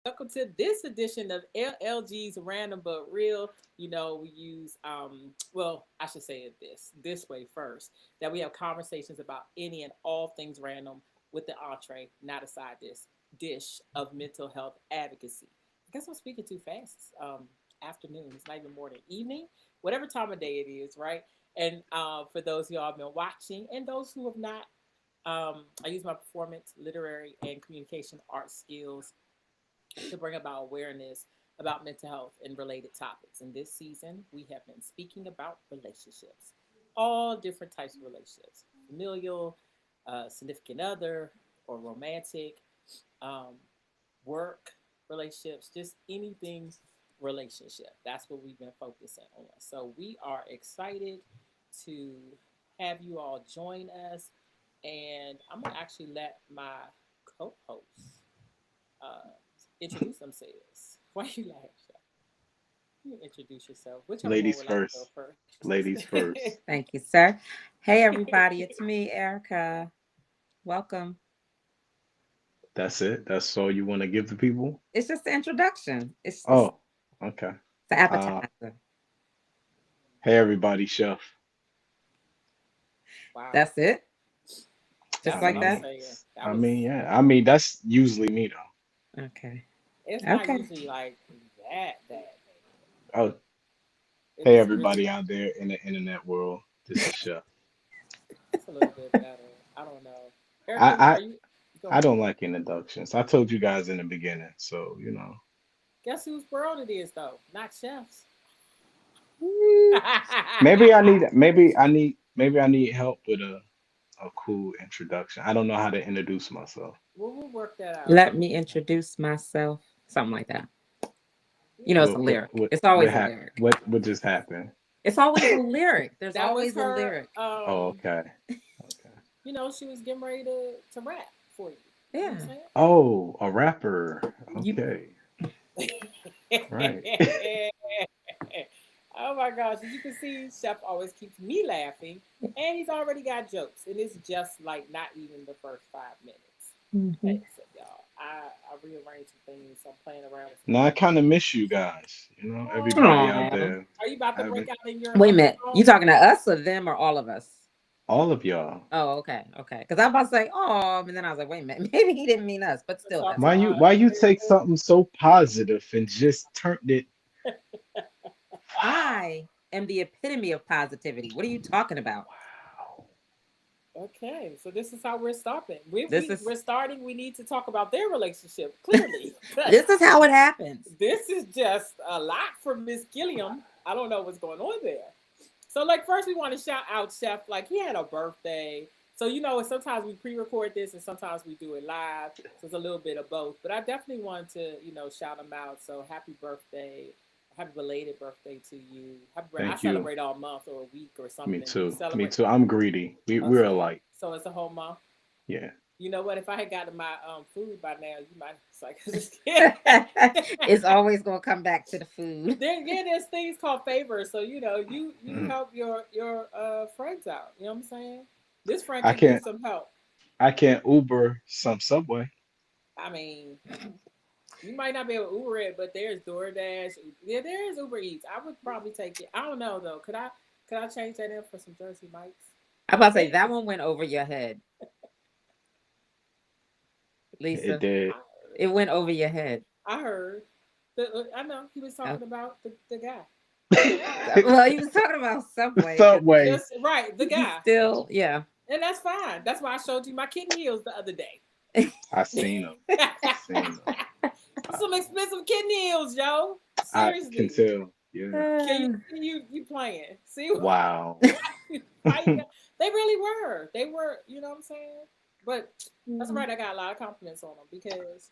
Welcome to this edition of LLG's Random But Real. We use well, I should say it this way first, that we have conversations about any and all things random with the entree, not a side dish of mental health advocacy. I guess I'm speaking too fast. Afternoon, it's not even morning, evening, whatever time of day it is, right? And for those who have been watching and those who have not, I use my performance, literary, and communication art skills to bring about awareness about mental health and related topics. And this season, we have been speaking about relationships, all different types of relationships, familial, significant other, or romantic, um, work relationships, just anything relationship. That's what we've been focusing on. So we are excited to have you all join us. And I'm going to actually let my co hosts uh, introduce themselves. Why you laugh, Chef? You introduce yourself. Whichever one Ladies would like to go first. Ladies first. Thank you, sir. Hey, everybody. It's me, Erica. Welcome. That's it. That's all you want to give the people. It's just the introduction. It's Oh, okay. the Uh, appetizer. hey everybody, Chef. Wow. That's it. I Just That's what like I'm mean, that. saying. That I was, mean, yeah. I mean, that's usually me though. Okay. it's not Okay. usually like that. Oh, It hey is really, everybody out there in the internet world. This is Chef. it's a little bit better. I don't know. I, Erica, I are you, go I ahead. don't like introductions. I told you guys in the beginning, so you know. Guess whose world it is, though? Not Chef's. Mm, maybe I need help with a cool introduction. I don't know how to introduce myself. We'll work that out. Let me introduce myself. Something like that. You know, Yeah. it's a What what lyric. what It's what always a hap- lyric. what just happened? It's always a lyric. There's That was always a her. lyric. Oh, okay. Okay. She was getting ready to rap for you. You know Yeah. Oh, a rapper. You. Okay. what I'm Right. saying? Oh my gosh, as you can see, Chef always keeps me laughing, and he's already got jokes, and it's just like not even the first 5 minutes. Mhm. Hey, so y'all, I rearranged some things. I'm playing around with some Now I kind things. of miss you guys. You know, everybody Oh, out Aw. there. are you about I to break haven't out in your Wait a minute. You song? talking to us or them or all of us? all of y'all. Oh, okay, okay. Because I was about to say, oh, and then I was like, wait a minute, maybe he didn't mean us, but To still, talk that's to okay. Why you take us? something so positive and just turned it? Wow. I am the epitome of positivity. What are you talking about? Wow. Okay, so this is how we're stopping. We, This we is we're starting. We need to talk about their relationship clearly, because this is how it happens. this is just a lot for Miss Gilliam. I don't know what's going on there. So, like, first we want to shout out Chef. Like, he had a birthday. So, sometimes we pre-record this and sometimes we do it live. So it's a little bit of both. But I definitely want to, shout him out. So happy birthday. Happy belated birthday to you. I Thank you. celebrate all month or a week or Me something. Do you too. Me celebrate? too. I'm greedy. We're Okay. alike. So it's a whole month. Yeah. You know what? If I had gotten my food by now, you might. It's like, It's always gonna come back to the food. there's things called favors. So you Mhm. help your friends out. You know what I'm saying? This friend I could use can't some help. I can't Uber some Subway. I mean, you might not be able to Uber it, but there's DoorDash. Yeah, there is Uber Eats. I would probably take it. I don't know though. Could I change that in for some Jersey Mike's? I'm about to say that one went over your head, It Lisa. did. I heard. It went over your head. I heard. I know he was Oh. talking about the guy. Well, he was talking about Subway because Subway. Just right, the he's guy, still, yeah. and that's fine. That's why I showed you my kitten heels the other day. I seen them. I seen them. Some expensive kitten heels, yo. I can Seriously. tell. Yeah. Can you Uh, see you playing? See Wow. why you got, they really were. They were, you know what I'm saying? But that's right, I got a lot of compliments on them because,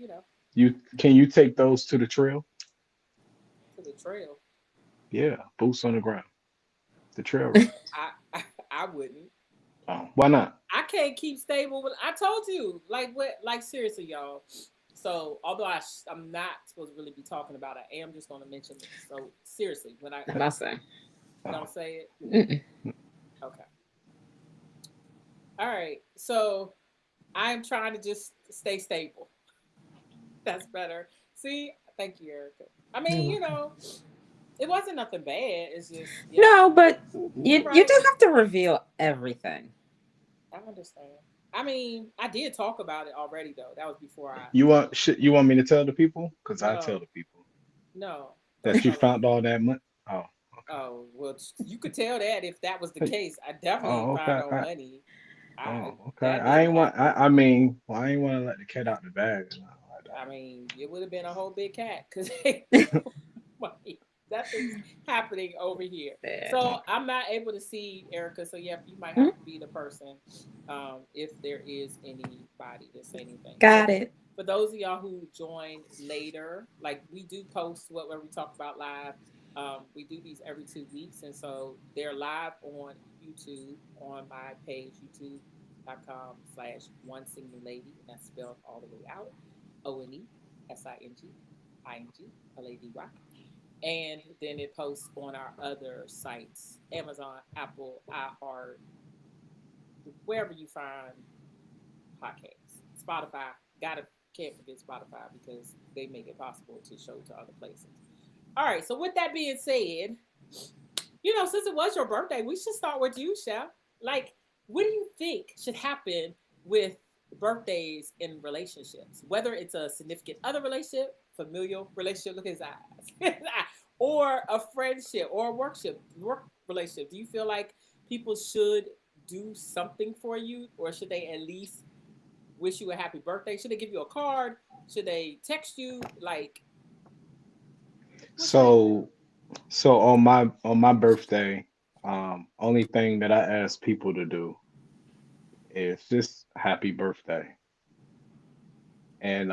You take those to the trail? to the trail. Yeah, boots on the ground. The trail runs. I wouldn't. Oh, why not? I can't keep stable with I told you. Like seriously, y'all. So although I'm not supposed to really be talking about it, I am just gonna mention this. So seriously, when I I'm about to say. Oh, don't say it, Mm-mm. okay. All right. So I'm trying to just stay stable. That's better. See, thank you, Erica. I mean, You're you welcome. know, it wasn't nothing bad. It's just, yeah, No, but you right. don't have to reveal everything. I understand. I mean, I did talk about it already though. That was before I. You want me to tell the people? Because I tell No, the people no, don't that you tell them. found all that money. Oh, okay. Oh well, you could tell that if that was the case. I definitely Oh, found okay. no money. I Oh, okay. that I didn't ain't want. happen. I mean, well, I ain't want to let the cat out the bag or nothing like I that. mean, it would have been a whole big cat because money. Nothing's happening over here. Yeah. So Okay. I'm not able to see Erica. So yeah, you might Hmm? have to be the person if there is anybody to say anything. So Got it. for those of y'all who joined later, like we do post whatever we talk about live. We do these every 2 weeks, and so they're live on YouTube on my page, youtube.com/one single lady, and that's spelled all the way out. ONESINGINGLADY. And then it posts on our other sites, Amazon, Apple, iHeart, wherever you find podcasts. Spotify, gotta can't forget Spotify because they make it possible to show to other places. All right, so with that being said, since it was your birthday, we should start with you, Chef. Like, what do you think should happen with birthdays in relationships? Whether it's a significant other relationship, familial relationship, look at his eyes, or a friendship or a work relationship. Do you feel like people should do something for you, or should they at least wish you a happy birthday? Should they give you a card? Should they text you? Like, what should they do? So, so on my birthday, only thing that I ask people to do is just happy birthday, and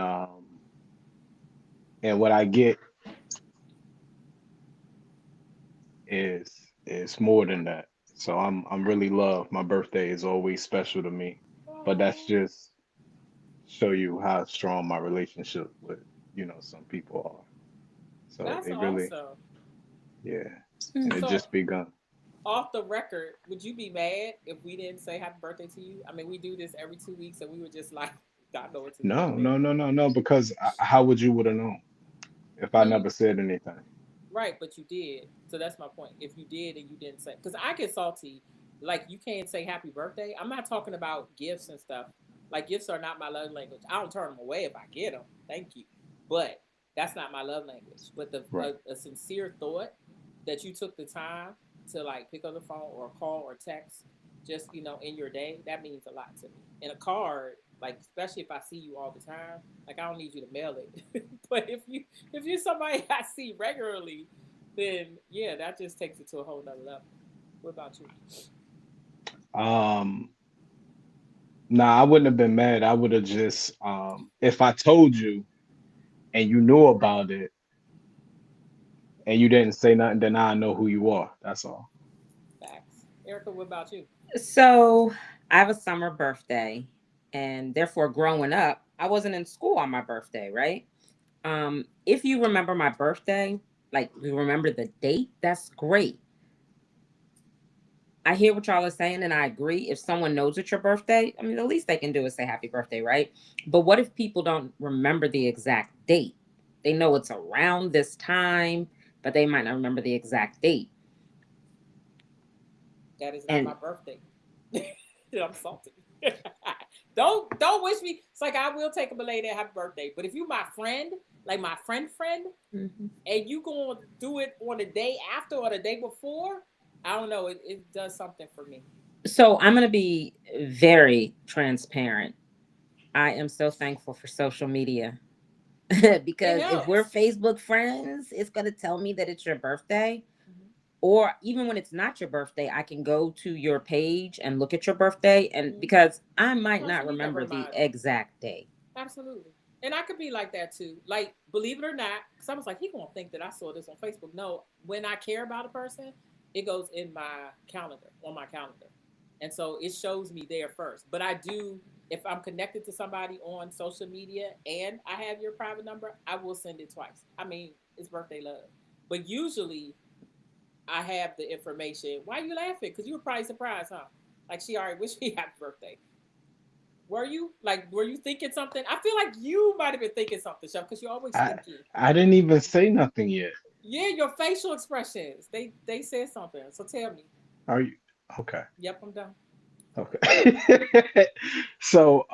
what I get is more than that. So I'm really loved. My birthday is always special to me, but that's Oh, just show you how strong my relationship with some people are. So that's it really, awesome. yeah, and Hmm. it So just begun. off the record, would you be mad if we didn't say happy birthday to you? I mean, we do this every 2 weeks, and we were just like, God know it's his No, birthday. no, no, no, no. Because how would you would have known if I Hmm. never said anything? Right, but you did. So that's my point. If you did and you didn't say, because I get salty, like you can't say happy birthday. I'm not talking about gifts and stuff. Like gifts are not my love language. I don't turn them away if I get them. Thank you, but that's not my love language. But Right. a sincere thought that you took the time to like pick up the phone or call or text, just in your day, that means a lot to me. And a card, like especially if I see you all the time, like I don't need you to mail it. But if you're somebody I see regularly, then yeah, that just takes it to a whole nother level. What about you? Um, nah, I wouldn't have been mad. I would have just if I told you and you knew about it and you didn't say nothing, then I know who you are. That's all. Facts. Erica, what about you? So I have a summer birthday, and therefore, growing up, I wasn't in school on my birthday, right? If you remember my birthday, like you remember the date, that's great. I hear what y'all are saying, and I agree. If someone knows it's your birthday, I mean, the least they can do is say happy birthday, right? But what if people don't remember the exact date? They know it's around this time, but they might not remember the exact date. That is not my And birthday. I'm salty. Don't wish me. It's like I will take a belated happy birthday, but if you my friend, like my friend, Mhm. and you gonna do it on the day after or the day before, I don't know. It does something for me. So I'm going to be very transparent. I am so thankful for social media It because if we're helps. Facebook friends, it's going to tell me that it's your birthday. Mhm. Or even when it's not your birthday, I can go to your page and look at your birthday. And Mhm. because I might Plus, not you need that remember the reminder. exact day. Absolutely. And I could be like that too. Like, believe it or not, because I was like, he gonna think that I saw this on Facebook. No, when I care about a person, it goes in my calendar, on my calendar. And so it shows me there first. But I do, if I'm connected to somebody on social media and I have your private number, I will send it twice. I mean, it's birthday love. But usually I have the information. Why are you laughing? Because you were probably surprised, huh? Like she already wished me happy birthday. were you thinking something? I feel like you might have been thinking something, Chef, because you're always I thinking. I didn't even say nothing yet. Yeah, your facial expressions. They said something. So tell me. Are you okay? Yep, I'm done. Okay. So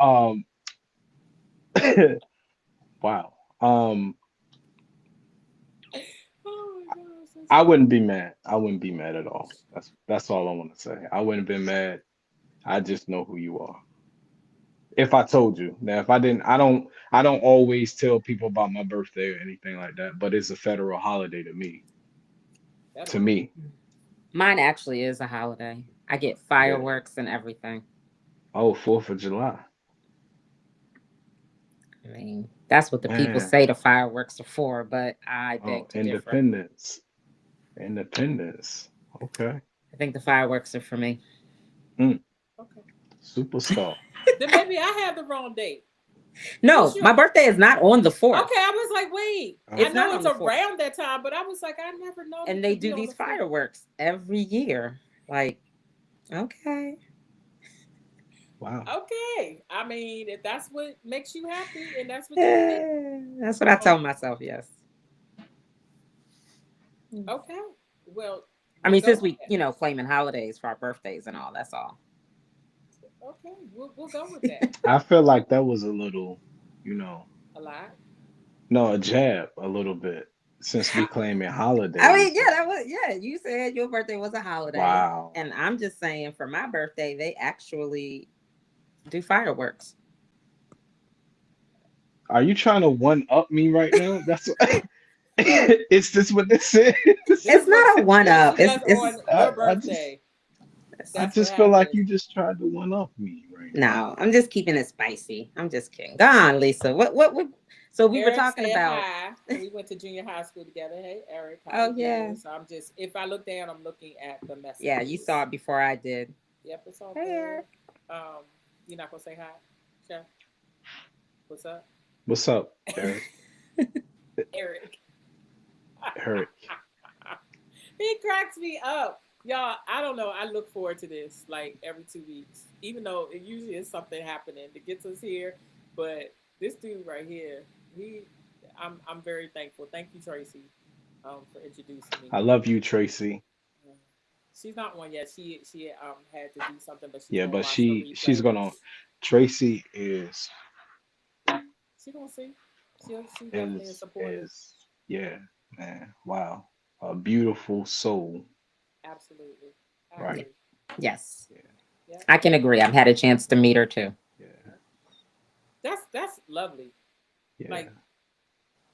wow. Oh my gosh, that's I funny. wouldn't be mad. I wouldn't be mad at all. That's all I want to say. I wouldn't be mad. I just know who you are. If I told you. Now, if I didn't, I don't always tell people about my birthday or anything like that, but it's a federal holiday to me. To Federal. me. Mine actually is a holiday. I get Yeah. fireworks and everything. Oh, 4th of July. I mean, that's what the people Man. say the fireworks are for, but I Oh, beg to differ. Independence. Independence. Okay. I think the fireworks are for me. Mm, Okay. superstar. Then maybe I have the wrong date. No, What's your my birthday is not on the Okay, 4th. I was like, wait. I It's Oh, know not on it's the 4th. around that time, but I was like, I never known And it they to do be on these the fourth. fireworks every year. Like, okay. wow. Okay. I mean, if that's what makes you happy and that's what you think, That's what I um, tell myself, yes. okay. Well, I we'll mean, go since with we, that. claiming holidays for our birthdays and all, that's all. Okay, we'll go with that. I feel like that was a little, you know, A lot. no, a jab a little bit since we claiming I mean, holidays. yeah, that was, yeah, you said your birthday was a holiday. Wow. And I'm just saying for my birthday, they actually do fireworks. Are you trying to one up me right now? That's what, is this what this is? This It's is what not a one this is what up. she does on I, your I just birthday. I That's what just feel like happens. you just tried to one up me right now. No, I'm just keeping it spicy. I'm just kidding. Go on, Lisa. What so we were Eric talking said about, hi. We went to junior high school together. Hey, Eric, how oh you yeah. doing? So I'm just, if I look down, I'm looking at the Yeah, you saw messages. it before I did. Yep, it's all Hey good. Eric. Um, you're not gonna say hi, Chef? What's up, What's up, Eric? Eric? Eric. He cracks me up, y'all. I don't know. I look forward to this like every 2 weeks, even though it usually is something happening that gets us here. But this dude right here, he, I'm very thankful. Thank you, Tracy, for introducing me. I love you, Tracy. Yeah. She's not one yet. She had to do something, but she's Yeah, gonna but watch the she's replay. gonna Tracy is She gonna see. She definitely is supportive. is yeah, man. Wow. A beautiful soul. Absolutely, I Yeah. Right. agree. Yes. Yeah. Yeah, I can agree. I've had a chance to meet her too. Yeah. that's lovely. Yeah. Like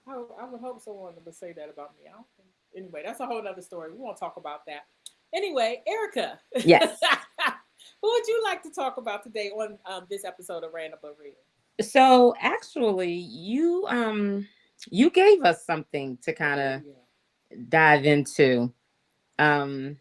I would hope someone would say that about me. I don't think. Anyway, that's a whole other story. We won't talk about that. Anyway, Erica, Yes. who would you like to talk about today on this episode of Random but Real? So actually you gave us something to kind Oh of yeah. dive into. Um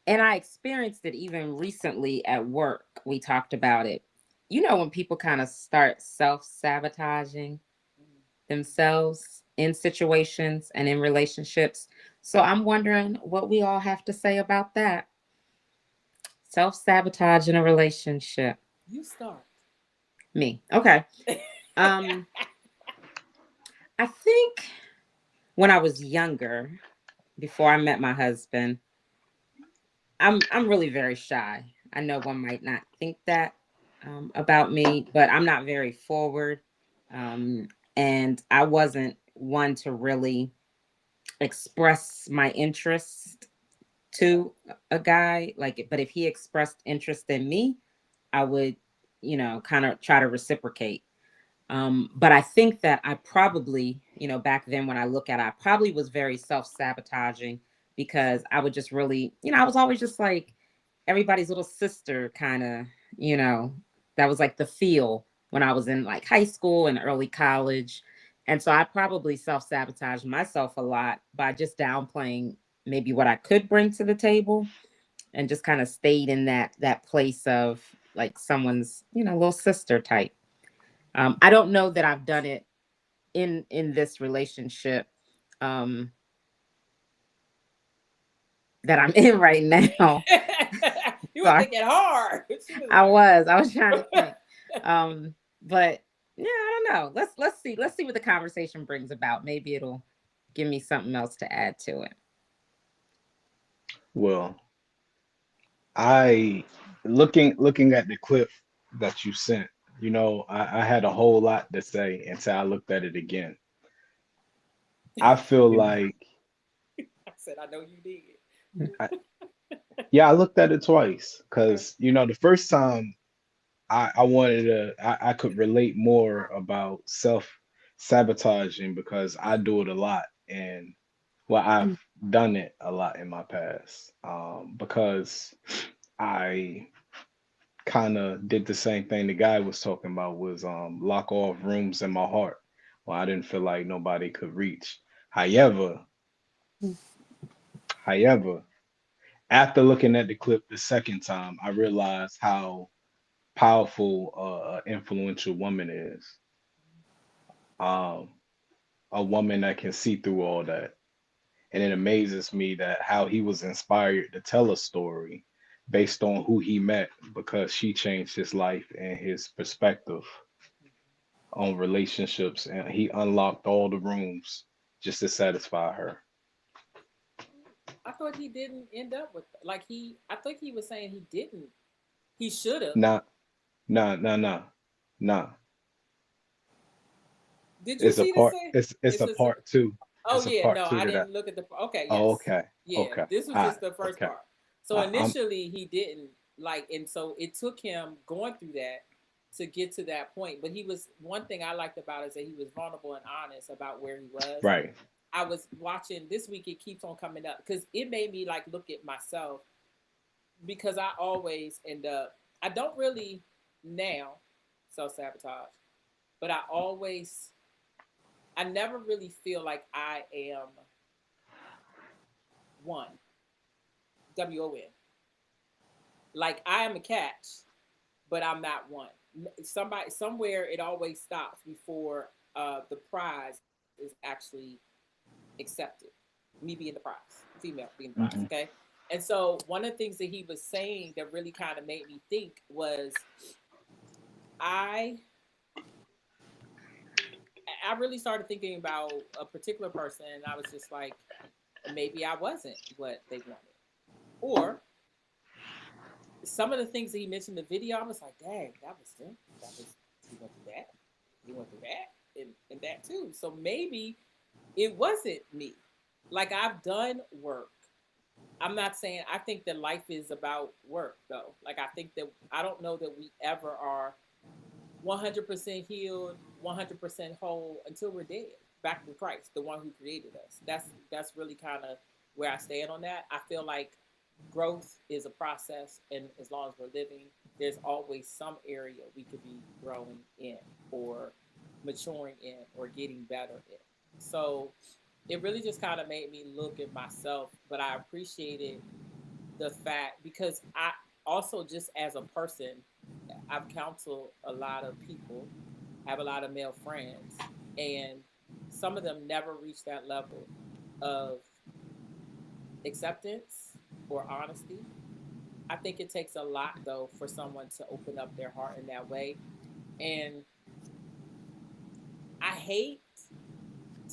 and I experienced it even recently at work. We talked about it. You know, when people kind of start self-sabotaging Mm. themselves in situations and in relationships. So I'm wondering what we all have to say about that. Self-sabotage in a relationship. You start. Me. Okay. Um I think when I was younger, before I met my husband, I'm really very shy. I know one might not think that about me, but I'm not very forward, um, and I wasn't one to really express my interest Okay. to a guy. Like, but if he expressed interest in me, I would, kind of try to reciprocate. But I think that I probably, back then when I look at it, I probably was very self sabotaging because I would just really, I was always just like everybody's little sister, kind of, you know, that was like the feel when I was in like high school and early college. And so I probably self sabotaged myself a lot by just downplaying maybe what I could bring to the table and just kind of stayed in that place of like someone's, little sister type. I don't know that I've done it in this relationship um, that I'm in right now. You were Sorry. thinking hard. She was I like, was. I was trying to think. But yeah, I don't know. Let's see. Let's see what the conversation brings about. Maybe it'll give me something else to add to it. Well, I looking at the clip that you sent, I had a whole lot to say until I looked at it again. I feel like, I said, I know you did. I, yeah, I looked at it twice Okay. because, the first time I wanted I could relate more about self-sabotaging because I do it a lot and well, I've done it a lot in my past. Because I kind of did the same thing the guy was talking about was lock off rooms in my heart. Well, I didn't feel like nobody could reach. However, however, after looking at the clip the second time, I realized how powerful influential woman is. Um, a woman that can see through all that. And it amazes me that how he was inspired to tell a story based on who he met because she changed his life and his perspective on relationships and he unlocked all the rooms just to satisfy her. I thought he didn't end up with like he. I think he was saying he didn't. He should have. Nah, nah. Nah. Did you It's a see this? part Say it's it's a just. part two. Oh It's a yeah, part no, two I to that. didn't look at the. Okay, Oh, yes, okay. yeah. Okay. This was All right. just the first Okay. part. So I'm initially he didn't like, and so it took him going through that to get to that point. But he was one thing I liked about it is that he was vulnerable and honest about where he was. right. I was watching this week. It keeps on coming up because it made me like look at myself because I always end up. I don't really now self sabotage, but I always. I never really feel like I am one. WON. Like I am a catch, but I'm not one. Somebody somewhere it always stops before the prize is actually accepted. Me being the prize, female being the prize. Hmm. Okay, and so one of the things that he was saying that really kind of made me think was I I really started thinking about a particular person, and I was just like, maybe I wasn't what they wanted, or some of the things that he mentioned in the video, I was like, dang, that was him. That was he went through that. He went through that and that too. So maybe it wasn't me. Like I've done work. I'm not saying I think that life is about work though. Like I think that I don't know that we ever are 100% healed, 100% whole until we're dead. Back to Christ, the one who created us. That's really kind of where I stand on that. I feel like growth is a process, and as long as we're living, there's always some area we could be growing in, or maturing in, or getting better in. So it really just kind of made me look at myself, but I appreciated the fact because I also just as a person, I've counseled a lot of people, have a lot of male friends, and some of them never reach that level of acceptance or honesty. I think it takes a lot though for someone to open up their heart in that way. And I hate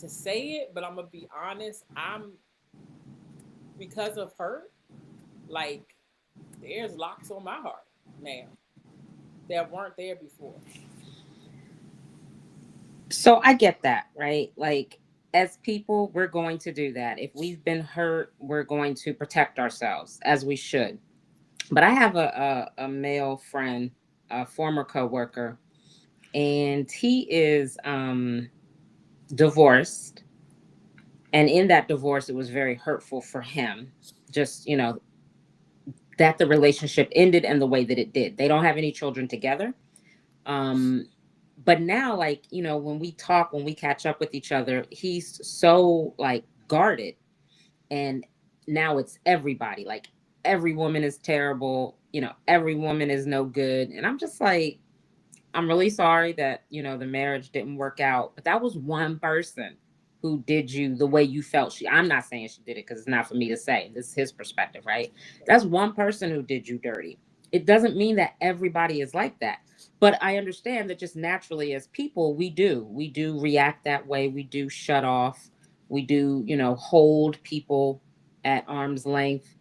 to say it, but I'm gonna be honest. I'm because of her, like there's locks on my heart now that weren't there before. So I get that, right? Like, as people, we're going to do that. If we've been hurt, we're going to protect ourselves as we should. But I have a male friend, a former coworker, and he is divorced. And in that divorce, it was very hurtful for him. Just, that the relationship ended and the way that it did. They don't have any children together. Um, but now, like, when we talk, when we catch up with each other, he's so like guarded. And now it's everybody. Like, every woman is terrible. Every woman is no good. And I'm just like, I'm really sorry that, the marriage didn't work out. But that was one person who did you the way you felt she, I'm not saying she did it because it's not for me to say. This is his perspective, right? That's one person who did you dirty. It doesn't mean that everybody is like that. But I understand that just naturally as people, we do react that way. We do shut off. We do, hold people at arm's length.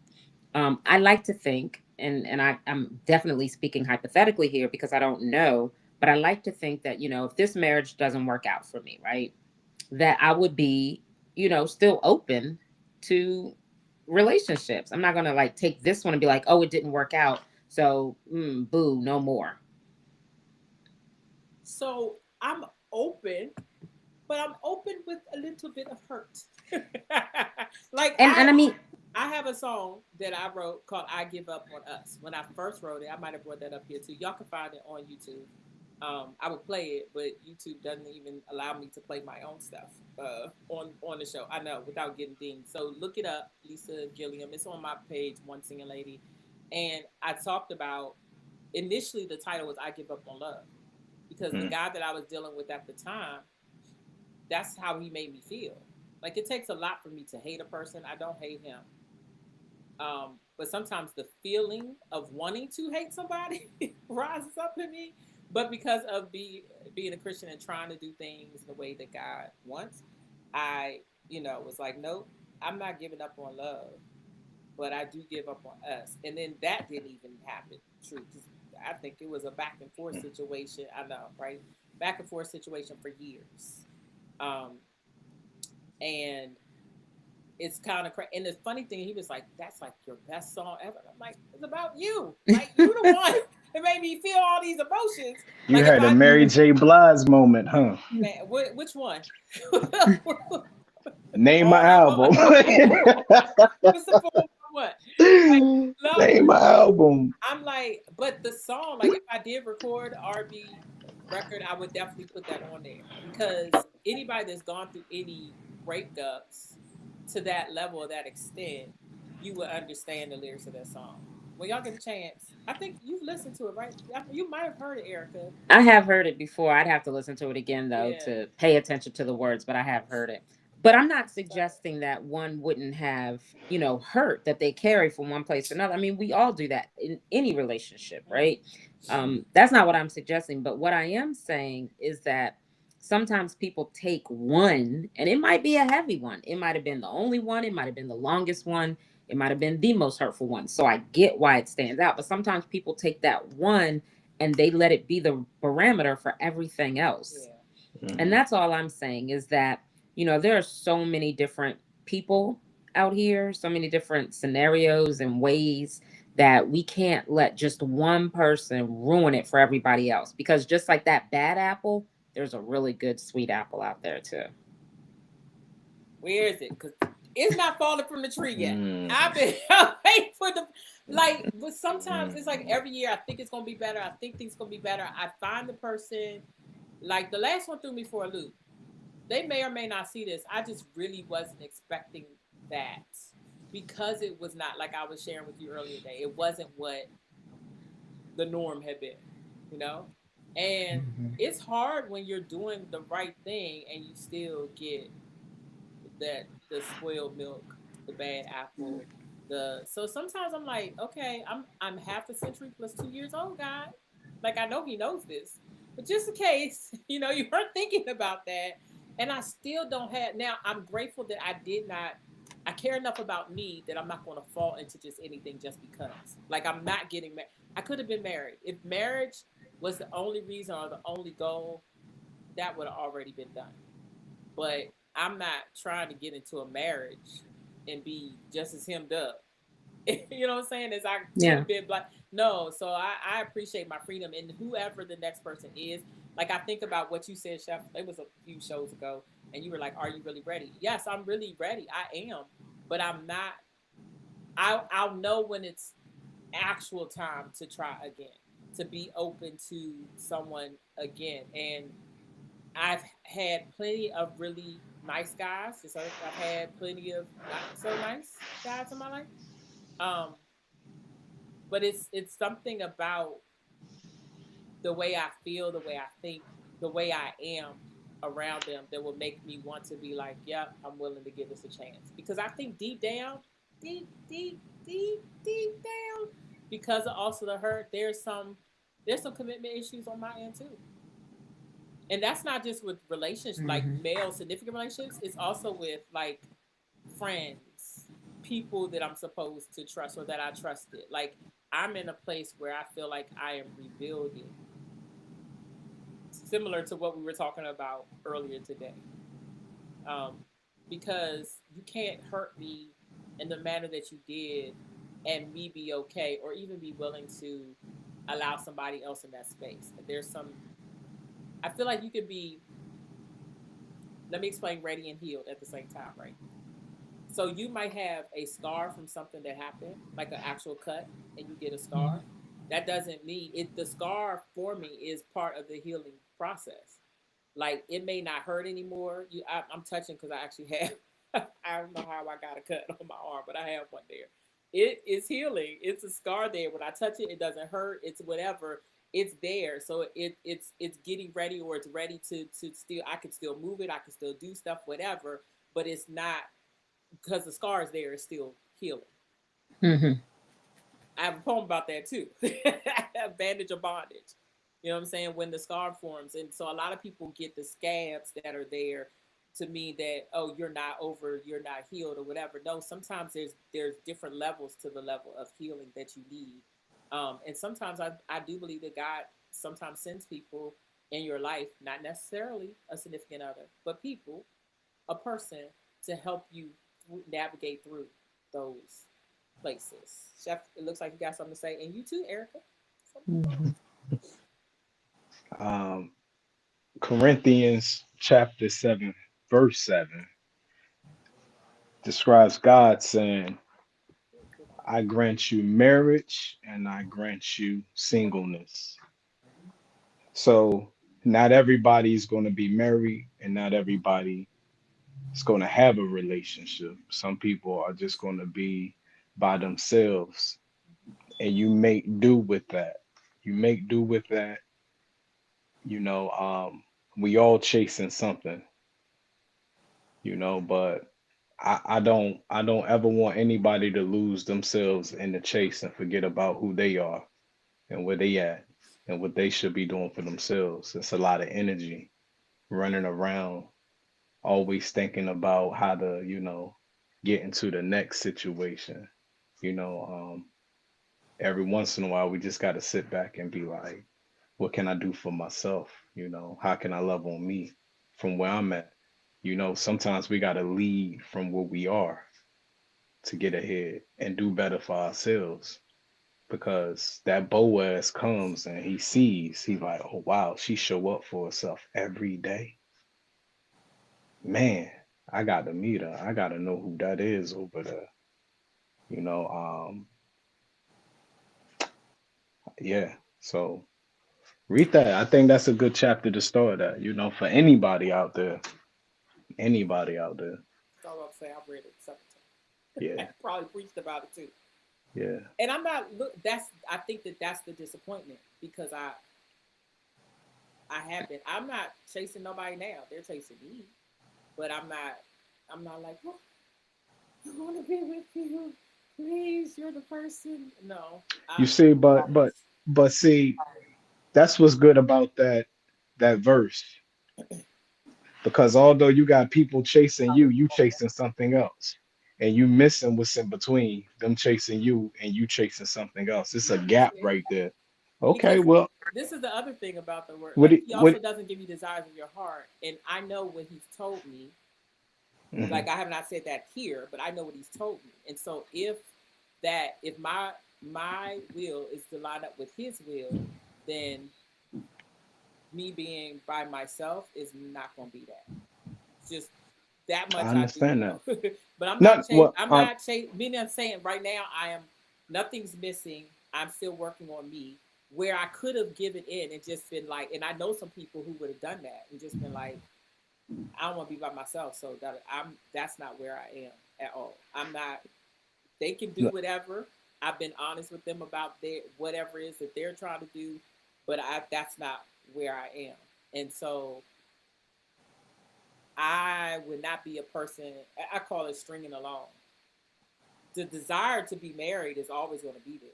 I like to think, I'm definitely speaking hypothetically here because I don't know, but I like to think that, if this marriage doesn't work out for me, right, that I would be, still open to relationships. I'm not going to like take this one and be like, oh, it didn't work out. So, boo, no more. So I'm open, but I'm open with a little bit of hurt. like And I mean, I have a song that I wrote called "I Give Up on Us." When I first wrote it, I might have brought that up here too. Y'all can find it on YouTube. I would play it, but YouTube doesn't even allow me to play my own stuff on the show. I know without getting dinged. So look it up, Lisa Gilliam. It's on my page, One Singing Lady, and I talked about initially the title was "I Give Up on Love" because the Mm. guy that I was dealing with at the time, that's how he made me feel. Like it takes a lot for me to hate a person. I don't hate him. But sometimes the feeling of wanting to hate somebody rises up in me. But because of being a Christian and trying to do things the way that God wants, I, was like, nope, I'm not giving up on love, but I do give up on us. And then that didn't even happen, true. 'Cause I think it was a back and forth Mm. situation. I know, right? Back and forth situation for years. Um, and it's kind of crazy. And the funny thing, he was like, "That's like your best song ever." I'm like, "It's about you. Like you the one that made me feel all these emotions. You Like if had a I Mary J. Blige moment, huh? man, which one? Name my All I album. want. What's the form I want? Like no, Name my album. I'm like, but the song, like if I did record R&B record, I would definitely put that on there because anybody that's gone through any breakups to that level or that extent, you would understand the lyrics of that song. When y'all get a chance, I think you've listened to it, right? You might have heard it, Erica. I have heard it before. I'd have to listen to it again though Yeah. to pay attention to the words, but I have heard it. But I'm not But suggesting that one wouldn't have, hurt that they carry from one place to another. I mean, we all do that in any relationship, right? That's not what I'm suggesting. But what I am saying is that sometimes people take one, and it might be a heavy one. It might have been the only one. It might have been the longest one. It might have been the most hurtful one. So I get why it stands out. But sometimes people take that one and they let it be the parameter for everything else. yeah, And Mhm. that's all I'm saying is that, there are so many different people out here, so many different scenarios and ways that we can't let just one person ruin it for everybody else. Because just like that bad apple, there's a really good sweet apple out there too. where is it? Because it's not falling from the tree yet. I've Mm. been waiting for the like, but sometimes it's like every year I think it's gonna be better. I think things gonna be better. I find the person like the last one threw me for a loop. They may or may not see this. I just really wasn't expecting that because it was not like I was sharing with you earlier today. It wasn't what the norm had been, you know? And Mhm. it's hard when you're doing the right thing and you still get that the spoiled milk, the bad apple, the so sometimes I'm like, okay, I'm half a century plus 2 years old, God. Like I know he knows this. But just in case, you weren't thinking about that. And I still don't have now I'm grateful that I did not I care enough about me that I'm not gonna fall into just anything just because. Like I'm not getting married. I could have been married. If marriage was the only reason or the only goal, that would have already been done. But I'm not trying to get into a marriage and be just as hemmed up. You know what I'm saying? As I could Yeah. have been black. No, so I appreciate my freedom and whoever the next person is. Like I think about what you said, Chef. It was a few shows ago, and you were like, "Are you really ready?" Yes, I'm really ready. I am, but I'm not. I'll know when it's actual time to try again, to be open to someone again, and I've had plenty of really nice guys. This earth, I've had plenty of not so nice guys in my life. Um, but it's something about the way I feel, the way I think, the way I am. around them that will make me want to be like, yep, I'm willing to give this a chance. Because I think deep down, deep down, because of also the hurt, there's some commitment issues on my end too. And that's not just with relationships, like Mm-hmm. male significant relationships. It's also with like friends, people that I'm supposed to trust or that I trusted. Like I'm in a place where I feel like I am rebuilding, similar to what we were talking about earlier today. Um, because you can't hurt me in the manner that you did and me be okay or even be willing to allow somebody else in that space. There's some, I feel like you could be, let me explain ready and healed at the same time, right? So you might have a scar from something that happened, like an actual cut, and you get a scar. That doesn't mean it. The scar for me is part of the healing process. Like it may not hurt anymore. I'm touching because I actually have. I don't know how I got a cut on my arm, but I have one there. It is healing. It's a scar there. When I touch it, it doesn't hurt. It's whatever. It's there. So it's getting ready, or it's ready to still. I can still move it. I can still do stuff, whatever. But it's not because the scar is there. It's still healing. Mm-hmm. I have a poem about that too. Bandage or bondage. You know what I'm saying? When the scar forms. And so a lot of people get the scabs that are there to mean that, oh, you're not over, you're not healed or whatever. No, sometimes there's different levels to the level of healing that you need. And sometimes I do believe that God sometimes sends people in your life, not necessarily a significant other, but people, a person to help you navigate through those places. Chef, it looks like you got something to say, and you too, Erica. Mm-hmm. Um, Corinthians chapter 7, verse 7 describes God saying, I grant you marriage and I grant you singleness. So not everybody's going to be married and not everybody is going to have a relationship. Some people are just going to be by themselves, and you make do with that. You make do with that. You know, we all chasing something, but I don't ever want anybody to lose themselves in the chase and forget about who they are and where they at and what they should be doing for themselves. It's a lot of energy running around, always thinking about how to, get into the next situation. You know, every once in a while we just got to sit back and be like, what can I do for myself? How can I love on me from where I'm at? Sometimes we got to lead from where we are to get ahead and do better for ourselves, because that Boaz comes and he sees, he's like, oh wow, she show up for herself every day. Man, I got to meet her. I got to know who that is over there. You know, yeah. So read that. I think that's a good chapter to start at, for anybody out there. Anybody out there. So I was about to say I've read it several Yeah. times. Probably preached about it too. Yeah. And I'm not look. That's I think that that's the disappointment because I have been. I'm not chasing nobody now. They're chasing me, but I'm not. I'm not like, oh, I want to be with you. Please, you're the person. No, You I. see, but see, that's what's good about that verse. Because although you got people chasing you, you chasing something else. And you missing what's in between them chasing you and you chasing something else. It's a gap Understand. right there. Okay, Because well, this is the other thing about the word. what Like it he what also doesn't give you desires of your heart, and I know what he's told me. mhm. Like I have not said that here, but I know what he's told me. And so if my will is to line up with his will, then me being by myself is not going to be that. Just that I much I do understand that. know. But I'm not Not chase. well, I'm not chase. Meaning I'm saying right now I am nothing's missing. I'm still working on me. Where I could have given in and just been like, and I know some people who would have done that and just been like, I don't want to be by myself. So that's not where I am at all. I'm not. They can do whatever. I've been honest with them about their whatever it is that they're trying to do, but that's not where I am. And so I would not be a person. I call it stringing along. The desire to be married is always going to be there,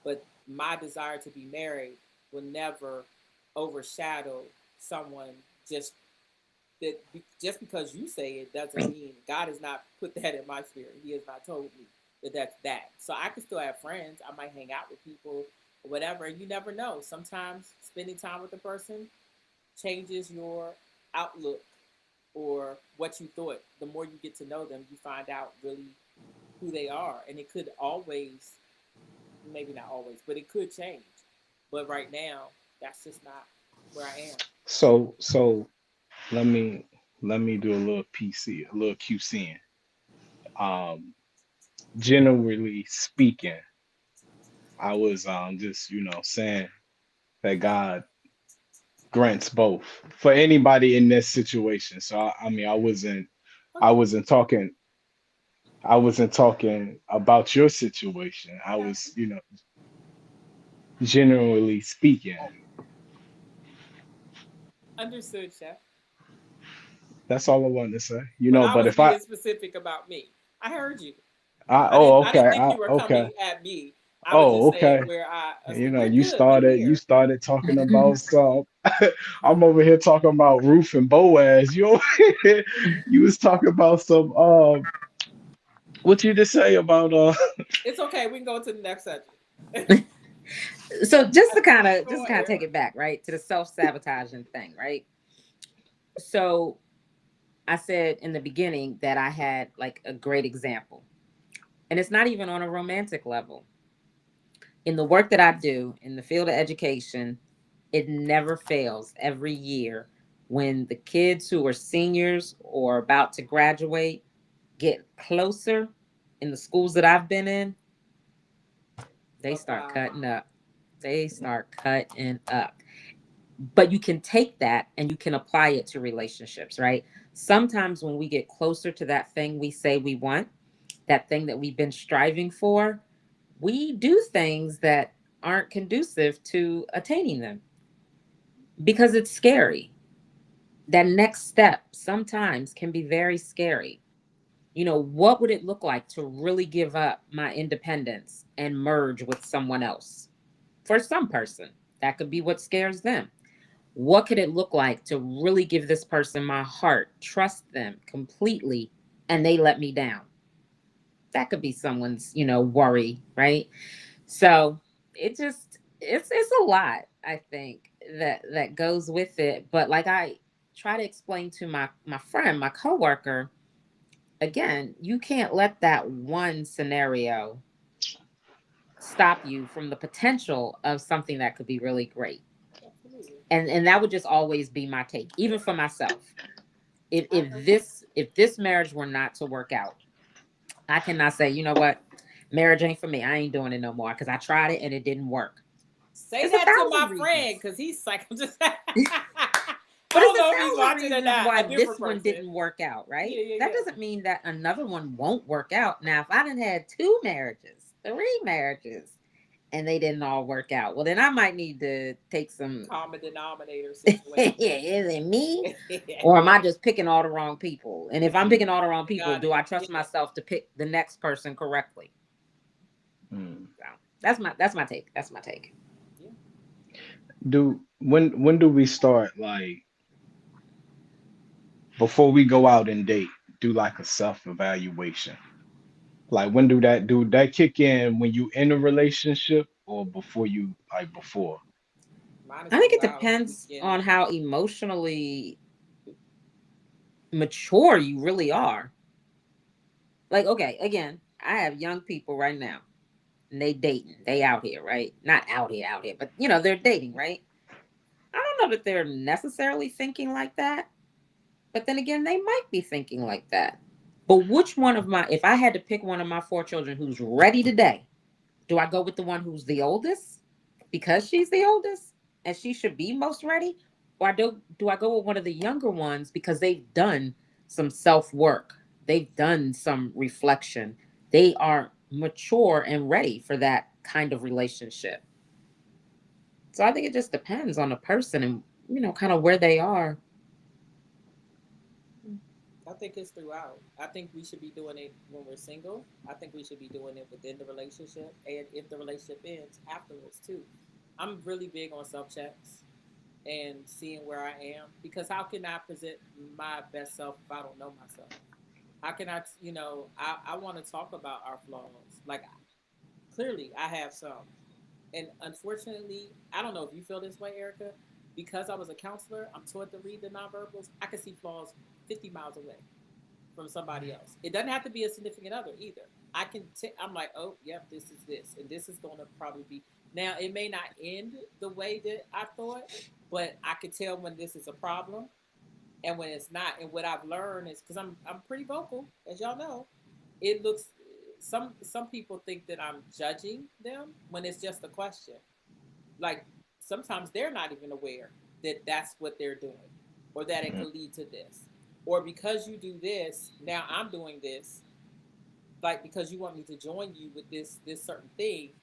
but my desire to be married will never overshadow someone just that just because you say it doesn't mean God has not put that in my spirit. He has not told me that that's that. So I can still have friends. I might hang out with people or whatever. And you never know. Sometimes spending time with a person changes your outlook or what you thought. The more you get to know them, you find out really who they are. And it could always, maybe not always, but it could change. But right now, that's just not where I am. So let me let me do a little PC, a little QC. Um, Generally speaking, I was just saying that God grants both for anybody in this situation. So I mean I Okay, wasn't talking I wasn't talking about your situation. I got was, you. generally speaking. Understood, Chef. That's all I wanted to say. But I But was if I being specific about me. I heard you. I I oh didn't. I okay, didn't think you were okay. coming at me. I was Oh, just saying okay. where I. We're You good. We started here. talking about some I'm over here talking about Ruth and Boaz. You over here, you was talking about some what you just say about It's okay. We can go to the next subject. So Go just kind of ahead. take it back, right, to the self-sabotaging thing, right? So I said in the beginning that I had like a great example, and it's not even on a romantic level. In the work that I do in the field of education, it never fails every year when the kids who are seniors or about to graduate get closer in the schools that I've been in, they start Apply. cutting up. They start cutting up. But you can take that and you can apply it to relationships, right? Sometimes when we get closer to that thing we say we want, that thing that we've been striving for, we do things that aren't conducive to attaining them because it's scary. That next step sometimes can be very scary. What would it look like to really give up my independence and merge with someone else? For some person, that could be what scares them. What could it look like to really give this person my heart, trust them completely, and they let me down? That could be someone's, worry, right? So it's a lot, I think, that goes with it. But like I try to explain to my friend, my coworker, again, you can't let that one scenario stop you from the potential of something that could be really great. Absolutely. And that would just always be my take, even for myself. if I if heard you. this if this marriage were not to work out, I cannot say, you know what, marriage ain't for me. I ain't doing it no more because I tried it and it didn't work. Say It's a that to my thousand friend reasons. because he's like, I'm just. I But don't it's know if he's a thousand watching or reasons not. why A this different one person. didn't work out, right? Yeah, yeah, That yeah. doesn't mean that another one won't work out. Now, if I didn't had two marriages, three marriages, and they didn't all work out, well, then I might need to take some. Common denominator Yeah, situation. is it me? Yeah, Or am I just picking all the wrong people? And if I'm picking all the wrong you people, got do it. I trust Yeah, myself to pick the next person correctly? hmm, So that's my take. That's my take. yeah. do when do we start like before we go out and date, do like a self-evaluation? Like when do that kick in when you in a relationship or before you like before? Mine is I think go it out in the depends beginning. on how emotionally mature you really are. Like, okay, again, I have young people right now, and they dating. They out here, right? Not out here, but they're dating, right? I don't know that they're necessarily thinking like that, but then again, they might be thinking like that. But which one of my, if I had to pick one of my four children who's ready today, do I go with the one who's the oldest because she's the oldest and she should be most ready? Or do I go with one of the younger ones because they've done some self work? They've done some reflection. They are mature and ready for that kind of relationship. So I think it just depends on the person and kind of where they are. think it's throughout. I think we should be doing it when we're single. I think we should be doing it within the relationship, and if the relationship ends, afterwards too. I'm really big on self checks and seeing where I am, because how can I present my best self if I don't know myself? How can I, I want to talk about our flaws. Like, clearly, I have some. And unfortunately, I don't know if you feel this way, Erica. Because I was a counselor, I'm taught to read the nonverbals. I can see flaws 50 miles away from somebody else. It doesn't have to be a significant other either. I'm like, oh, yep, this is this. And this is going to probably be. Now, it may not end the way that I thought, but I could tell when this is a problem and when it's not. And what I've learned is, because I'm pretty vocal, as y'all know, it looks, some people think that I'm judging them when it's just a question. Like, sometimes they're not even aware that that's what they're doing, or that it Mhm. could lead to this, or because you do this, now I'm doing this, like, because you want me to join you with this certain thing,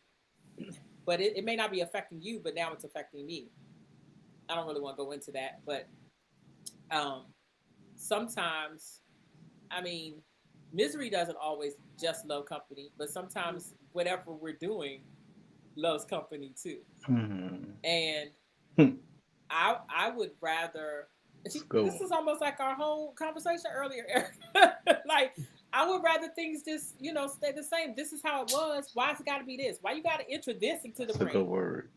but it may not be affecting you, but now it's affecting me. I don't really want to go into that, but um sometimes, I mean, misery doesn't always just love company, but sometimes whatever we're doing loves company too. Mhm. And Hmm. I would rather. It's a good This one. is almost like our whole conversation earlier, Eric. Like, I would rather things just stay the same. This is how it was. Why's it got to be this? Why you got to enter this into the That's a good frame? word.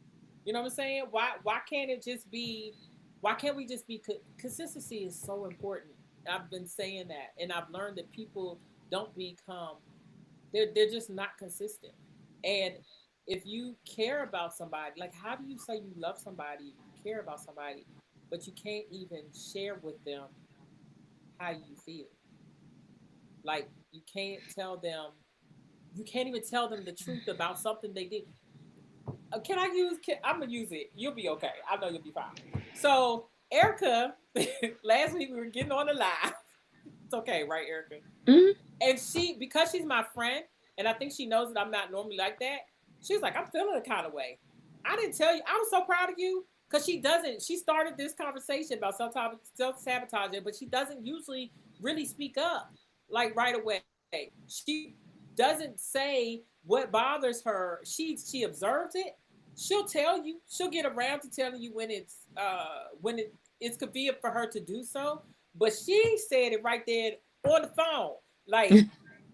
You know what I'm saying? Why can't it just be? Why can't we just be? Consistency is so important. I've been saying that, and I've learned that people don't become. They're just not consistent. And if you care about somebody, like, how do you say you love somebody, you care about somebody, but you can't even share with them how you feel? Like, you can't tell them, you can't even tell them the truth about something they did. Can I use? I'm gonna use it. You'll be okay. I know you'll be fine. So, Erica, last week we were getting on the live. It's okay, right, Erica? Mhm. And because she's my friend, and I think she knows that I'm not normally like that, she was like, I'm feeling a kind of way. I didn't tell you. I was so proud of you, because she started this conversation about self sabotaging, but she doesn't usually really speak up like right away. She doesn't say what bothers her. She observes it. She'll tell you. She'll get around to telling you when it's convenient for her to do so. But she said it right there on the phone, like,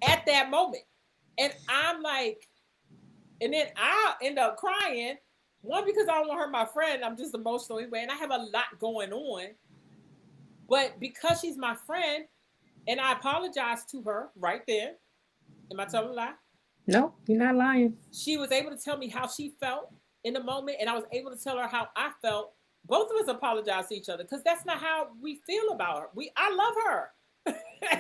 at that moment. And I'm like, and then I end up crying. One, because I don't want to hurt my friend. I'm just emotional anyway, and I have a lot going on. But because she's my friend, and I apologized to her right there. Am I telling a lie? No, you're not lying. She was able to tell me how she felt in the moment, and I was able to tell her how I felt. Both of us apologized to each other, because that's not how we feel about her. I love her.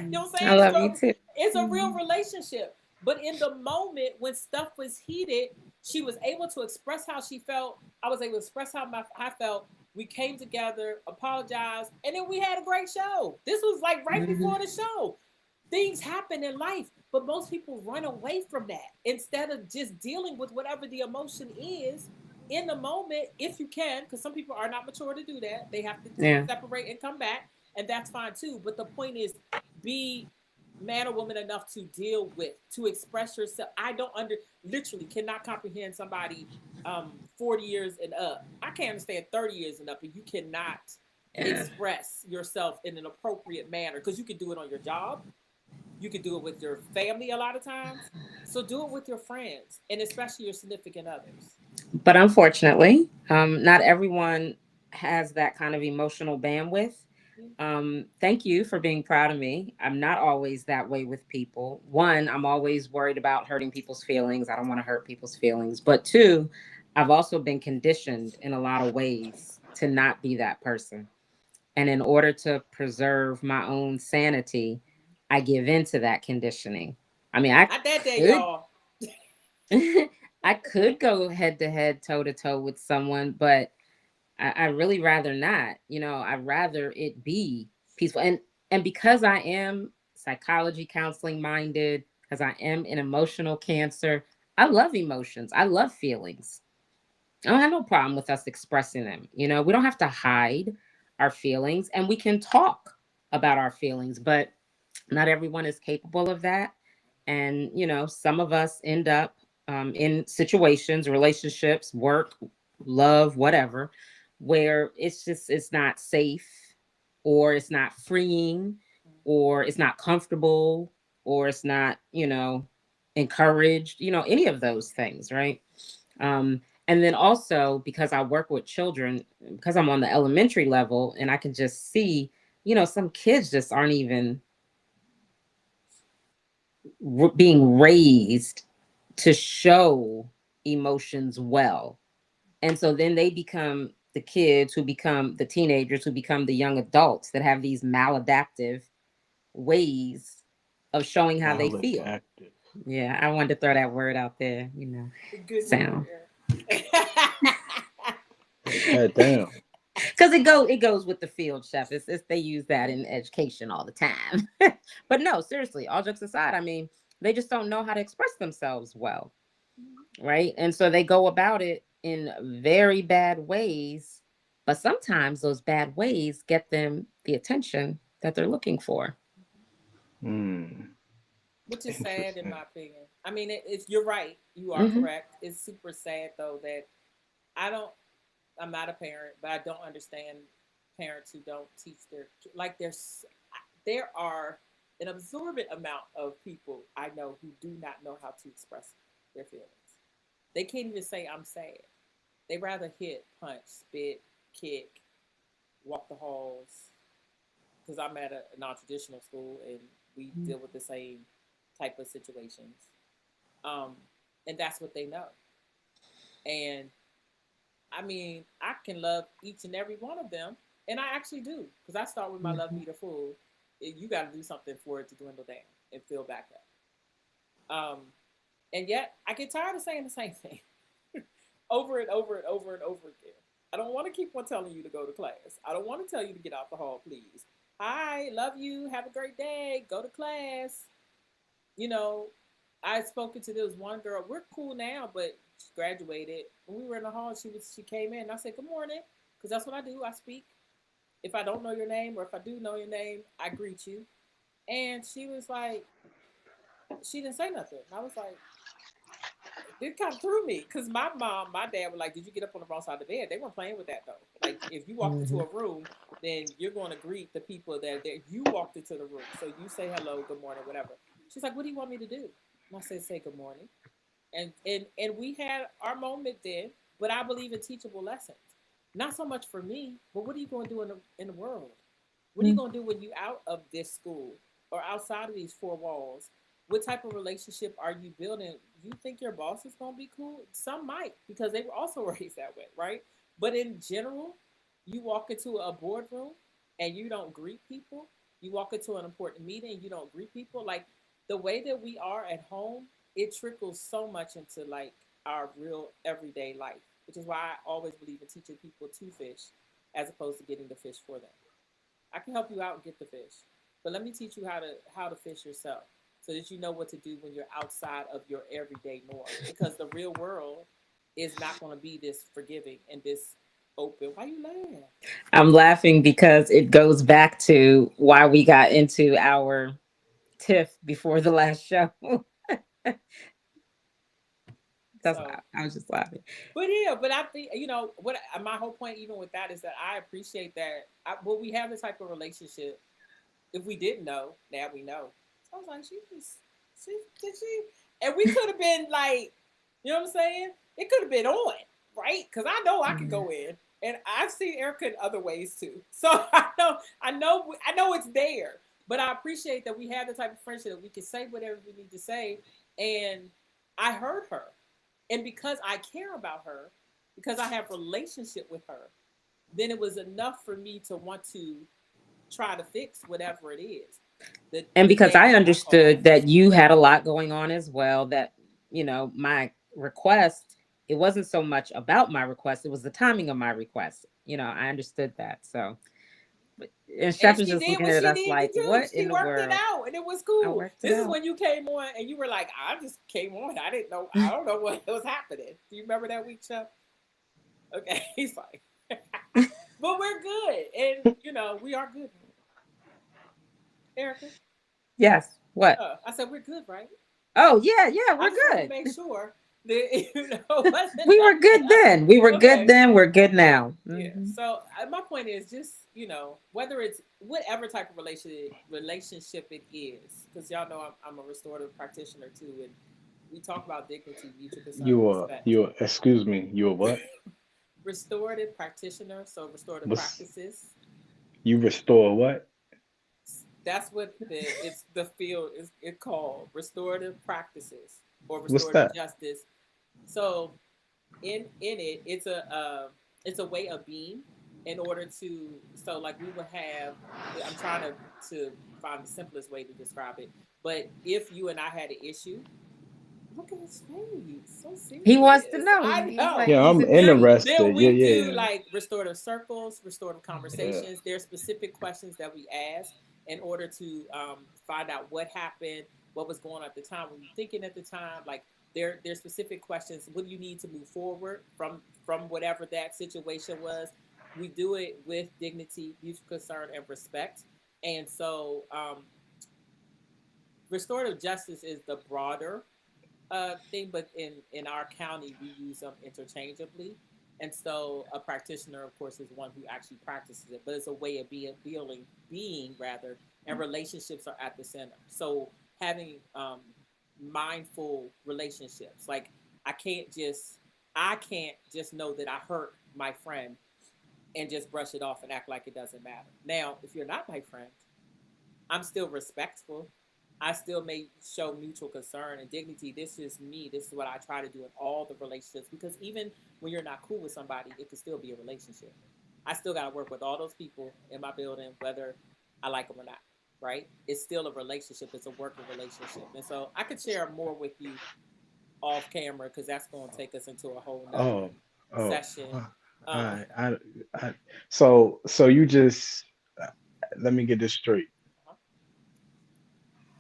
You know what I'm I saying? love you too. It's a real relationship. But in the moment when stuff was heated, she was able to express how she felt. I was able to express how I felt. We came together, apologized, and then we had a great show. This was like right Hmm. before the show. Things happen in life, but most people run away from that instead of just dealing with whatever the emotion is in the moment, if you can, because some people are not mature to do that. They have to Yeah. separate and come back, and that's fine too. But the point is, be man or woman enough to deal with, to express yourself. I don't literally cannot comprehend somebody 40 years and up. I can't understand 30 years and up, and you cannot Yeah. express yourself in an appropriate manner, because you can do it on your job, you can do it with your family a lot of times. So do it with your friends, and especially your significant others. But unfortunately, not everyone has that kind of emotional bandwidth. Yeah. Thank you for being proud of me. I'm not always that way with people. One, I'm always worried about hurting people's feelings. I don't want to hurt people's feelings. But two, I've also been conditioned in a lot of ways to not be that person. And in order to preserve my own sanity, I give into that conditioning. I mean, I Not that day, could y'all. I could go head to head, toe to toe with someone, but I really rather not. I'd rather it be peaceful. And because I am psychology counseling minded, because I am an emotional cancer, I love emotions. I love feelings. I don't have no problem with us expressing them. We don't have to hide our feelings, and we can talk about our feelings, but Not everyone is capable of that. And, some of us end up in situations, relationships, work, love, whatever, where it's not safe, or it's not freeing, or it's not comfortable, or it's not, encouraged, any of those things, right? And then also, because I work with children, because I'm on the elementary level, and I can just see, some kids just aren't even being raised to show emotions well. And so then they become the kids who become the teenagers, who become the young adults that have these maladaptive ways of showing how they feel. Maladaptive. Yeah, I wanted to throw that word out there, Good word, sound. yeah. Break that down. Because it goes with the field, chef. It's they use that in education all the time. But no, seriously, all jokes aside, I mean, they just don't know how to express themselves well, right? And so they go about it in very bad ways, but sometimes those bad ways get them the attention that they're looking for. Hmm. Which is sad in Interesting. my opinion. I mean, it's you're right. You are Hmm. correct. It's super sad though that I don't. I'm not a parent, but I don't understand parents who don't teach their like there are an absorbent amount of people I know who do not know how to express their feelings. They can't even say I'm sad. They rather hit, punch, spit, kick, walk the halls. Because I'm at a non-traditional school and we deal with the same type of situations, um, and that's what they know. And I mean, I can love each and every one of them, and I actually do because I start with my love Hmm. meter full. You got to do something for it to dwindle down and fill back up. And yet, I get tired of saying the same thing over and over and over and over again. I don't want to keep on telling you to go to class. I don't want to tell you to get out the hall, please. Hi, love you. Have a great day. Go to class. You know, I had spoken to this one girl. We're cool now, but she graduated. When we were in the hall, she came in. And I said, "Good morning," because that's what I do. I speak. If I don't know your name, or if I do know your name, I greet you. And she was like, she didn't say nothing. And I was like, it kind of threw me because my mom, my dad were like, "Did you get up on the wrong side of the bed?" They weren't playing with that though. Like if you walked into Hmm. a room, then you're going to greet the people that are there. You walked into the room, so you say hello, good morning, whatever. She's like, "What do you want me to do?" And I said, "Say good morning." And we had our moment then. But I believe in teachable lessons, not so much for me, but what are you going to do in the world? What are you going to do when you out of this school or outside of these four walls? What type of relationship are you building? You think your boss is going to be cool? Some might because they were also raised that way, right? But in general, you walk into a boardroom and you don't greet people. You walk into an important meeting and you don't greet people. Like the way that we are at home, it trickles so much into like our real everyday life, which is why I always believe in teaching people to fish as opposed to getting the fish for them. I can help you out and get the fish, but let me teach you how to fish yourself so that you know what to do when you're outside of your everyday norm. Because the real world is not going to be this forgiving and this open. Why you laugh? I'm laughing because it goes back to why we got into our tiff before the last show. That's So, I was just laughing. but yeah, but I think what my whole point even with that is that I appreciate that. Well, we have this type of relationship. If we didn't know, now we know. So I was like, she did she, and we could have been like, you know what I'm saying? It could have been on, right? Because I know I could Mhm. go in, and I've seen Erica in other ways too. So I know it's there. But I appreciate that we have the type of friendship that we can say whatever we need to say, and I heard her, and because I care about her, because I have relationship with her, then it was enough for me to want to try to fix whatever it is. And The because day I that I called. understood that you had a lot going on as well, that, my request, it wasn't so much about my request, it was the timing of my request. I understood that. So, and And Chef is she just did looking what at she us needed to like, do. what She in the worked it world? out and it was I cool. worked it This is out. when you came on and you were like, I just came on. I don't know what was happening. Do you remember that week, Chef? Okay. He's like, but we're good. And, we are good. Erica. Yes. What? I said we're good, right? Oh yeah, yeah, I we're just wanted to good. make sure that wasn't We were nothing good else. then. We were good Okay. then. We're good now. Yeah. Hmm. So my point is just whether it's whatever type of relationship it is, because y'all know I'm a restorative practitioner too, and we talk about dignity, mutual concern, and respect. Excuse me, you a what? Restorative practitioner, so restorative What's practices. you restore what? That's what it's the field is it called restorative practices or What's restorative that? justice. So in it it's a way of being in order to so like we would have I'm trying to find the simplest way to describe it, but if you and I had an issue. Look at his face, so He wants to serious. know. I He's like know. Yeah, he's I'm intrigued. Then interested. Yeah, we yeah, do yeah. like restorative circles, restorative Yeah. conversations. There's specific questions that we ask in order to find out what happened, what was going on at the time, what were you thinking at the time. Like there's specific questions. What do you need to move forward from whatever that situation was? We do it with dignity, mutual concern, and respect. And so restorative justice is the broader thing, but in our county we use them interchangeably. And so a practitioner, of course, is one who actually practices it, but it's a way of being rather, and relationships are at the center. So having mindful relationships, like I can't just I can't just know that I hurt my friend and just brush it off and act like it doesn't matter. Now, if you're not my friend, I'm still respectful. I still may show mutual concern and dignity. This is me. This is what I try to do in all the relationships. Because even when you're not cool with somebody, it could still be a relationship. I still got to work with all those people in my building, whether I like them or not. Right? It's still a relationship. It's a working relationship. And so I could share more with you off camera because that's going to take us into a whole nother Oh, oh. session. uh, Um, I, I, so you just let me get this straight.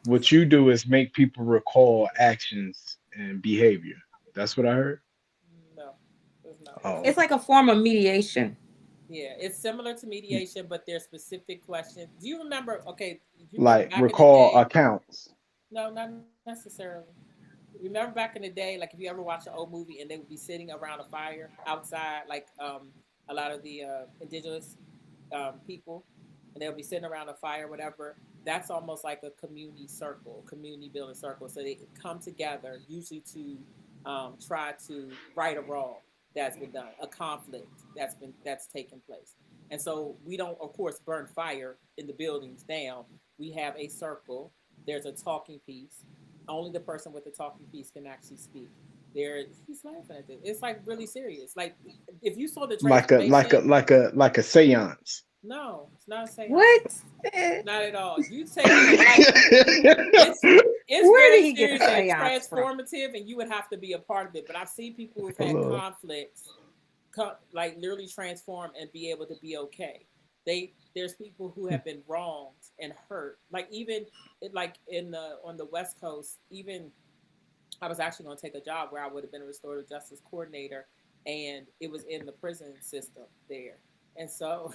What you do is make people recall actions and behavior. That's what I heard. no, that's not what Oh, It's it like is. a form of mediation. Yeah, it's similar to mediation, but there's specific questions. Do you remember? Okay, do you remember like back in the recall day? accounts. No, not necessarily. Remember back in the day, like if you ever watch an old movie and they would be sitting around a fire outside, like a lot of the indigenous people, and they'll be sitting around a fire, whatever. That's almost like a community circle, community building circle. So they come together usually to try to right a wrong that's been done, a conflict that's taken place. And so we don't, of course, burn fire in the buildings down. We have a circle. There's a talking piece. Only the person with the talking piece can actually speak. There, he's laughing at this. It's like really serious. Like if you saw the transformation. Like a seance. No, it's not a seance. What? Eh, Not at all. You taking it like it's it's Where did very he get the serious and seance from? transformative, and you would have to be a part of it. But I've seen people who've had Hello. conflicts, like literally transform and be able to be okay. There's people who have been wronged and hurt. Like even like in the on the West Coast, even I was actually going to take a job where I would have been a restorative justice coordinator, and it was in the prison system there. And so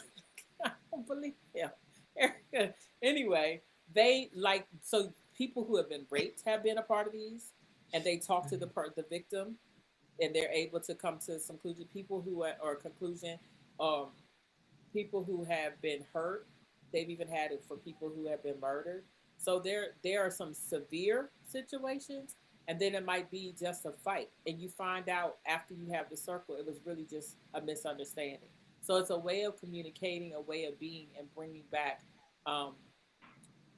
I don't believe him. Anyway, they like so people who have been raped have been a part of these, and they talk to the victim, and they're able to come to some conclusion. People who are, or conclusion, um, people who have been hurt. They've even had it for people who have been murdered. So there are some severe situations, and then it might be just a fight, and you find out after you have the circle, it was really just a misunderstanding. So it's a way of communicating, a way of being, and bringing back. Um,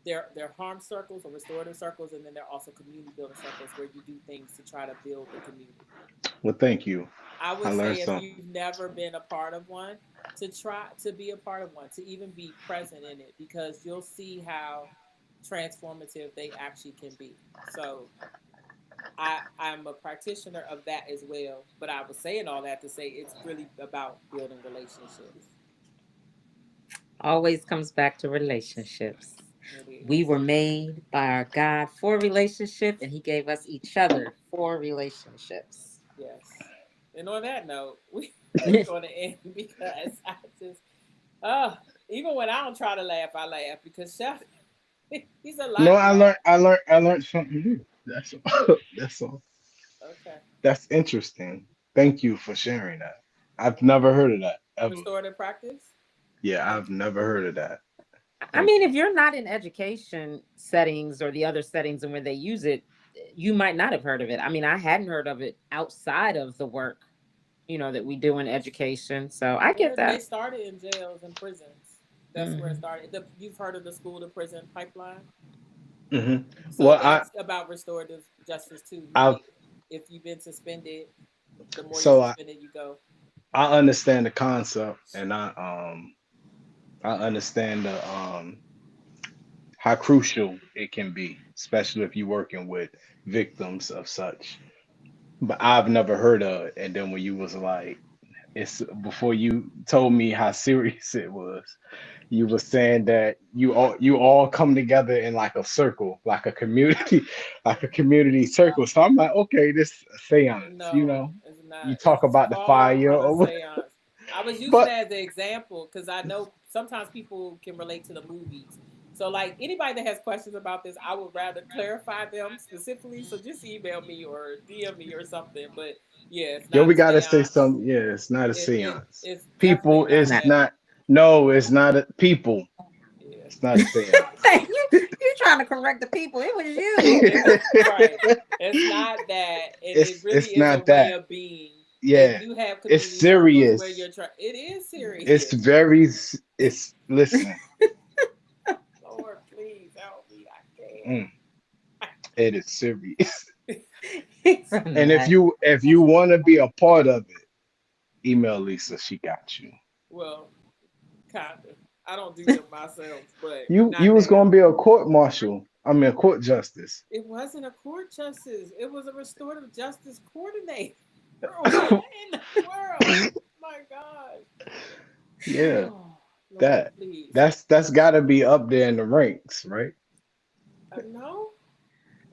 their harm circles or restorative circles, and then there are also community building circles where you do things to try to build the community. Well, thank you. I I would learned say if something. you've never been a part of one, to try to be a part of one, to even be present in it, because you'll see how transformative they actually can be. So I'm a practitioner of that as well. But I was saying all that to say it's really about building relationships. Always comes back to relationships. It We is. were made by our God for relationship, and He gave us each other for relationships. Yes. And on that note, we're going to end because I just, uh, even when I don't try to laugh, I laugh because Chef He's a No, lot, y'all. I learned something new. That's all. That's all. Okay. That's interesting. Thank you for sharing that. I've never heard of that ever. Restorative practice. Yeah, I've never heard of that. I Thank mean, you. if you're not in education settings or the other settings and where they use it, you might not have heard of it. I mean, I hadn't heard of it outside of the work, that we do in education. So I get They that. started in jails and prisons. That's where it Hmm. started. You've heard of the school to prison pipeline. Hmm. So Well, that's about restorative justice too. I, If you've been suspended, the more you're so suspended, you go. I understand the concept, and I understand the how crucial it can be, especially if you're working with victims of such. But I've never heard of it. And then when you was like, it's before you told me how serious it was, you were saying that you all come together in like a circle, like a community, like a community circle. So I'm like, okay, this seance, No, it's you not. talk It's about the far fire from a or what, seance. I was using but that as an example because I know sometimes people can relate to the movies. So, like anybody that has questions about this, I would rather clarify them specifically. So, just email me or DM me or something. But yeah, it's yo, not we a gotta say seance. something. Yeah, it's not a seance. It's definitely People, not Nah. it's that. not. No, it's not a people. Yeah, It's not a seance. Thank you. You trying to correct the people? It was you. it's right. It's not that, and it really it's is a not way that. of being. And Yeah, you have it's community circles where serious. you're trying. It is It's serious. very. It's listen. Lord, please help me. I can't. Mm, it is serious. It's a And if nut. you want to be a part of it, email Lisa. She got you. Well, kinda. I don't do them myself, but You not was gonna now. be a court marshal. I mean, a court justice. It wasn't a court justice. It was a restorative justice coordinator. What in the world? My God. Yeah, Oh, Lord, that please. that's got to be up there in the ranks, right? No,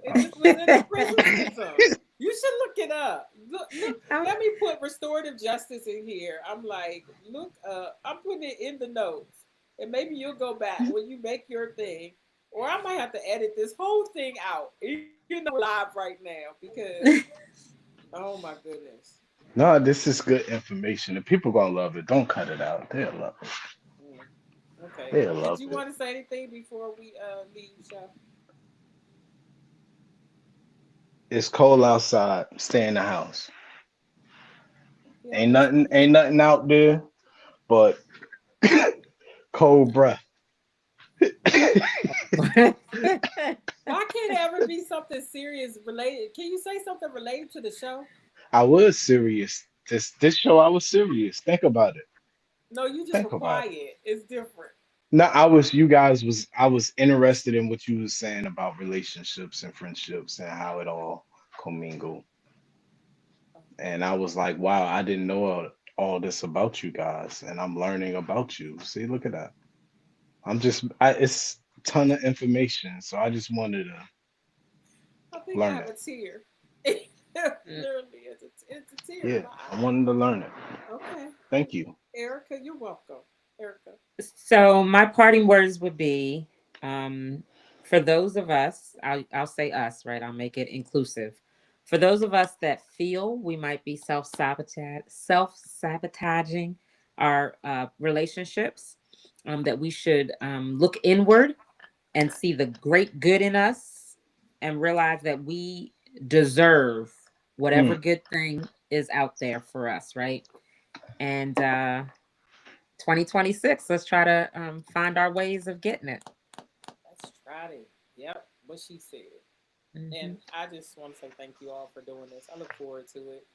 it Oh. just was in the prison system. You should look it up. Look. Let me put restorative justice in here. I'm like, look. I'm putting it in the notes, and maybe you'll go back when you make your thing, or I might have to edit this whole thing out. Even though we're live right now, because oh my goodness. No, this is good information. The people gonna love it. Don't cut it out. They'll love it. Mm, okay. They'll Did love you it. want to say anything before we leave, show? It's cold outside. Stay in the house. Yeah, Ain't that's nothing. good. Ain't nothing out there but cold breath. Why can't it ever be something serious related? Can you say something related to the show? I was serious. This show, I was serious. Think about it. No, you just were Think about it. quiet. It's different. No, I was. You guys was. I was interested in what you was saying about relationships and friendships and how it all commingle. And I was like, wow, I didn't know all this about you guys, and I'm learning about you. See, look at that. It's a ton of information, so I just wanted to I think I learn have it. a tear. Literally, it's a tear in Yeah, my I eye. wanted to learn it. Okay. Thank you. Erica, you're welcome. Erica. So my parting words would be, um, for those of us, I'll say us, right? I'll make it inclusive. For those of us that feel we might be self sabotaging our relationships, that we should look inward and see the great good in us, and realize that we deserve whatever Mm, good thing is out there for us, right? And 2026, let's try to find our ways of getting it. Let's try it. Yep. What she said. And Hmm. I just want to say thank you all for doing this. I look forward to it.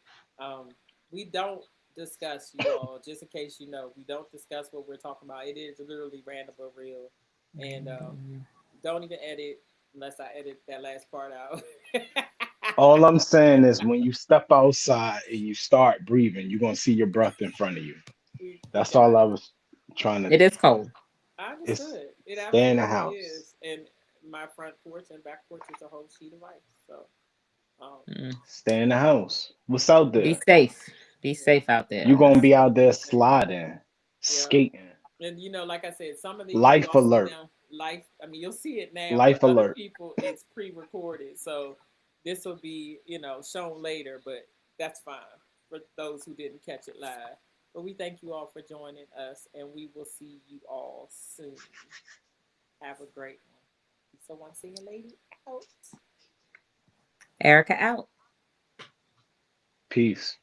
We don't discuss, you all, just in case you know, we don't discuss what we're talking about. It is literally random but real. And don't even edit unless I edit that last part out. all I'm saying is when you step outside and you start breathing, you're gonna see your breath in front of you. We That's all got I it. was trying to. It is cold. I It's understood. It stay in the absolutely house. is. And my front porch and back porch is a whole sheet of ice. So, um, Mm. Stay in the house. What's out Be there? safe. Be yeah, safe out there. You're gonna I be out appreciate there that. sliding, Yeah. skating, And like I said, some of these you life all see alert. them. life. I mean, you'll see it now, but Life other alert. people it's pre-recorded, so this will be shown later. But that's fine for those who didn't catch it live. But we thank you all for joining us, and we will see you all soon. Have a great one. So, one single lady out. Erica out. Peace.